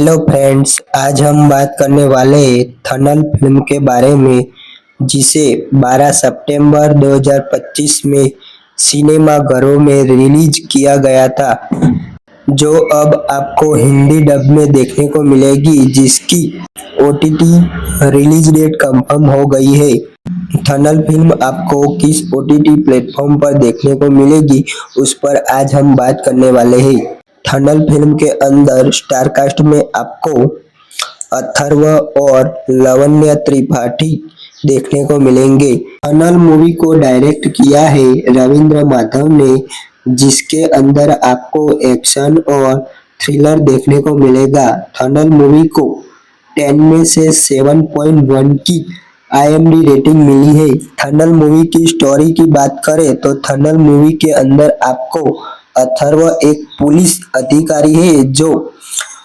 Hello friends, आज हम बात करने वाले थनल फिल्म के बारे में, जिसे 12 सितंबर 2025 में सिनेमाघरों में रिलीज किया गया था, जो अब आपको हिंदी डब में देखने को मिलेगी, जिसकी ओटीटी रिलीज डेट कंफर्म हो गई है। थनल फिल्म आपको किस ओटीटी प्लेटफॉर्म पर देखने को मिलेगी, उस पर आज हम बात करने वाले हैं। थनल फिल्म के अंदर स्टारकास्ट में आपको अथर्व और लावण्य त्रिपाठी देखने को मिलेंगे। थनल मूवी को डायरेक्ट किया है रविंद्र माधव ने, जिसके अंदर आपको एक्शन और थ्रिलर देखने को मिलेगा। थनल मूवी को 10 में से 7.1 की IMDb रेटिंग मिली है। थनल मूवी की स्टोरी की बात करें तो थनल मूवी के अंदर आपको अथर्व एक पुलिस अधिकारी है जो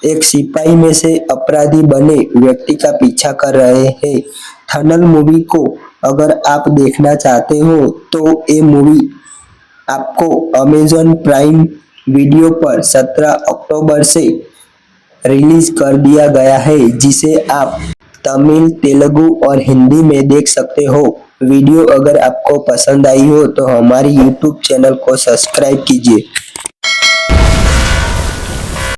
एक सिपाही में से अपराधी बने व्यक्ति का पीछा कर रहे हैं। थनल मूवी को अगर आप देखना चाहते हो तो ये मूवी आपको अमेज़न प्राइम वीडियो पर 17 अक्टूबर से रिलीज कर दिया गया है, जिसे आप तमिल, तेलुगु और हिंदी में देख सकते हो। वीडियो अगर आपको पसंद आई हो तो हमारी YouTube चैनल को सब्सक्राइब कीजिए।